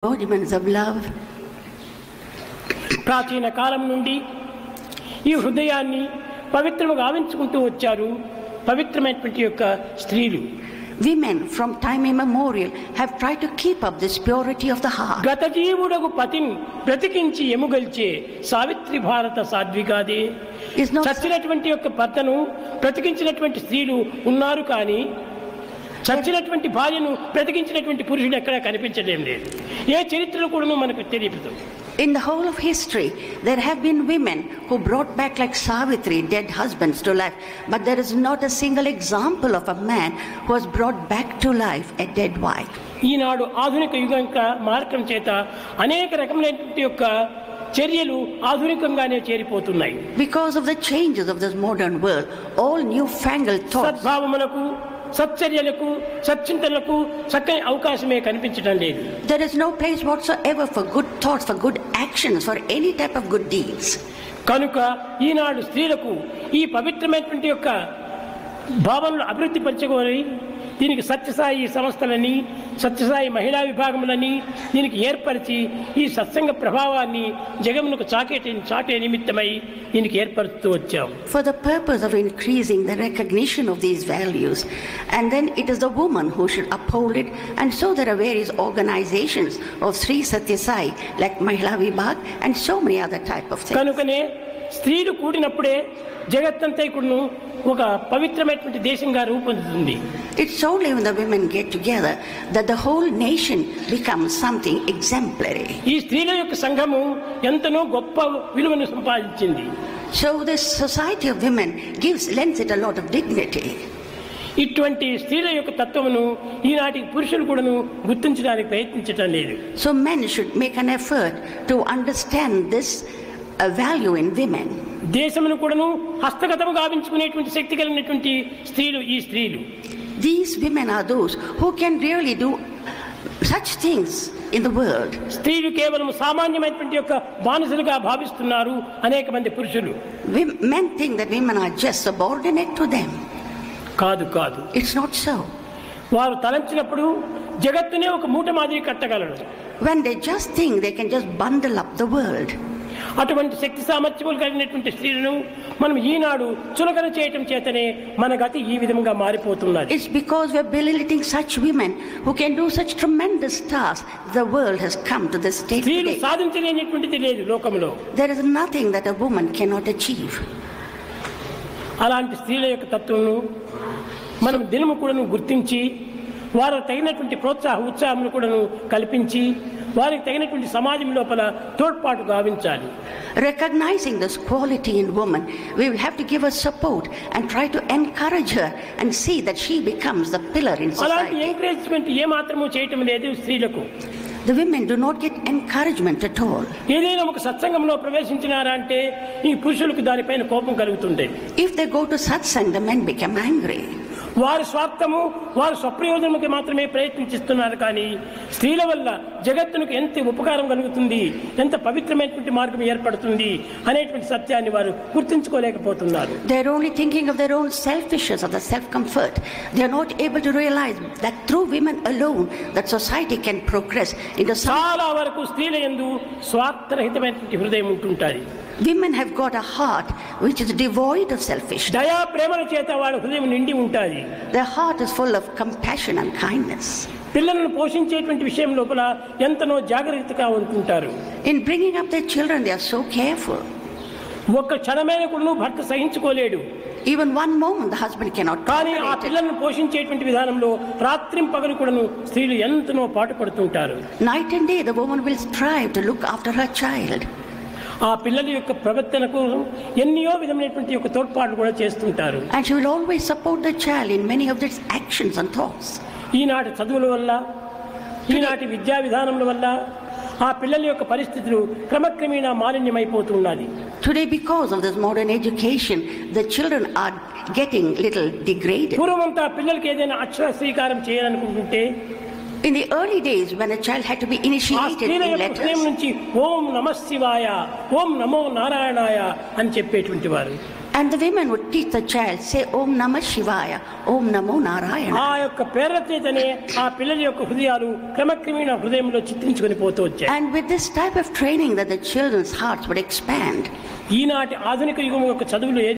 embodiments of love. ప్రాచీన కాలం నుండి ఈ హృదయాన్ని పవిత్రముగా గావించుకుంటూ వచ్చారు పవిత్రమైనటువంటి యొక్క స్త్రీలు. Women from time immemorial have tried to keep up this purity of the heart. గత జీవుడకు పతిని బ్రతికించి ఎముగల్చే సావిత్రి భారత సాధ్విగాదే. చచ్చినటువంటి యొక్క భర్తను బ్రతికించినటువంటి స్త్రీలు ఉన్నారు, కానీ చచ్చినటువంటి భార్యను బ్రతికించినటువంటి పురుషుడు ఎక్కడా కనిపించడం లేదు. ఏ చరిత్రలో కూడా మనకు తెలియదు. In the whole of history, there have been women who brought back like Savitri dead husbands to life, but there is not a single example of a man who has brought back to life a dead wife. ఈనాడు ఆధునిక యుగంక మార్గం చేత అనేక రకములైనటువంటి యొక్క చర్యలు ఆధునికంగానే చేరిపోతున్నాయి. Because of the changes of this modern world, all newfangled thoughts, సద్భావములకు, సచ్చర్యలకు, సచ్చింతనలకు చక్కని అవకాశమే కనిపించడం లేదు. There is no place whatsoever for good thoughts, for good actions, for any type of good deeds. కనుక ఈనాడు స్త్రీలకు ఈ పవిత్రమైనటువంటి యొక్క భావనలు అభివృద్ధి పరచుకోవాలి. దీనికి సత్యసాయి సంస్థలని, సత్యసాయి మహిళా విభాగములని దీనికి ఏర్పరిచి ఈ సత్సంగ ప్రభావాన్ని జగమునకు చాటే నిమిత్తమై దీనికి ఏర్పరుస్తూ వచ్చాం. For the purpose of increasing the recognition of these values, and then it is the woman who should uphold it, and so there are various organizations of Sri Satya Sai like Mahila Vibhag and so many other type of things. కనుకనే స్త్రీలు కూడినప్పుడే జగత్తంతా కూడాను ఒక పవిత్రమైనటువంటి దేశంగా రూపొందుతుంది. It's only when the women get together that the whole nation becomes something exemplary. ఈ స్త్రీల యొక్క సంఘము ఎంతనో గొప్ప విలువను సంపాదించింది. So this society of women lends it a lot of dignity. ఇటువంటి స్త్రీల యొక్క తత్వమును ఈనాటి పురుషులు కూడాను గుర్తించడానికి ప్రయత్నించటం లేదు. So men should make an effort to understand this value in women. దేశమును కూడాను హస్తగతము గావించుకునేటువంటి శక్తి కలిగినటువంటి స్త్రీలు ఈ స్త్రీలు. These women are those who can really do such things in the world. స్త్రీలు కేవలం సామాన్యమైనటువంటి యొక్క బానిసలుగా భావిస్తున్నారు అనేక మంది పురుషులు. Men think that women are just subordinate to them. కాదు కాదు, it's not so. వారు తలంచినప్పుడు జగత్తునే ఒక మూట మాదిరి కట్టగలరు. When they just think they can just bundle up the world. అటువంటి శక్తి సామర్థ్యములు కలిగినటువంటి స్త్రీలను మనం ఈనాడు చులకన చేయటం చేతనే మన గతి ఈ విధంగా మారిపోతున్నది. It's because we are belittling such women who can do such tremendous tasks. The world has come to this state స్త్రీలు today. సాధించలేనిటువంటిది లేదు లోకంలో. There is nothing that a woman cannot achieve. అలాంటి స్త్రీల యొక్క తత్వమును మనం దినము కూడాను గుర్తించి వారికి తగినటువంటి ఉత్సాహమును కూడాను కల్పించి వారికి తగినటువంటి సమాజం లోపల తోడ్పాటు గావించాలి. Recognizing this quality in woman, we will have to give her support and try to encourage her and see that she becomes the pillar in అలాంటి society. ఎంకరేజ్మెంట్ ఏమాత్రము చేయటం లేదు స్త్రీలకు. The women do not get encouragement at all. ఏదైనా ఒక సత్సంగంలో ప్రవేశించినారా అంటే ఈ పురుషులకు దానిపైన కోపం కలుగుతుంది. If they go to satsang, the men become angry. వారి స్వార్థము, వారి స్వప్రయోజనముకి మాత్రమే ప్రయత్నిస్తున్నారు, కానీ స్త్రీల వల్ల జగత్తునికి ఎంత ఉపకారం కలుగుతుంది, ఎంత పవిత్రమైనటువంటి మార్గం ఏర్పడుతుంది అనేటువంటి సత్యాన్ని వారు గుర్తించుకోలేకపోతున్నారు. They are only thinking of their own selfishness, of the self-comfort. They are not able to realize that through women alone that society can progress into చాలా వరకు స్త్రీల యందు స్వార్థరహితమైనటువంటి హృదయం ఉంటుంటారు. Women have got a heart which is devoid of selfishness. దయా ప్రేమల చేత వాళ్ళ హృదయం నిండి ఉంటుంది. Their heart is full of compassion and kindness. పిల్లలను పోషించేటువంటి విషయం లోపల ఎంతనో జాగ్రత్తగా ఉంటుంటారు. In bringing up their children, they are so careful. ఒక్క క్షణమైన కూడా భర్త సహించుకోలేడు. Even one moment the husband cannot కానీ ఆ tolerate it. పిల్లలను పోషించేటువంటి విధానంలో రాత్రింపగలు కూడాను స్త్రీలు ఎంతనో పాటుపడుతుంటారు. Night and day the woman will strive to look after her child. ఆ పిల్లల యొక్క ప్రవర్తనకు ఎన్నో విధమైనటువంటి యొక్క తోడ్పాటు కూడా చేస్తుంటారు. And she will always support the child in many of its actions and thoughts. ఈనాటి చదువుల వల్ల, ఈనాటి విద్యా విధానముల వల్ల ఆ పిల్లల యొక్క పరిస్థితులు క్రమక్రమేణా మాలిన్యమైపోతున్నది. Today, because of this modern education, the children are getting little degraded. పూర్వమంతా పిల్లలకి ఏదైనా అక్షర స్వీకారం చేయాలనుకుంటుంటే In the early days, when a child had to be initiated in letters, నుంచి ఓం నమః శివాయ, ఓం నమో నారాయణాయ అని చెప్పేటువంటి వారు. And the women would teach the child, say Om Namah Shivaya, Om Namo Narayana. ఆ యొక్క పేర్లతోనే ఆ పిల్లల యొక్క హృదయాలు క్రమక్రమేణా హృదయంలో చిత్రించుకొని పోతూ వచ్చాయి. And with this type of training that the children's hearts would expand. ఈనాటి ఆధునిక యుగం యొక్క చదువులు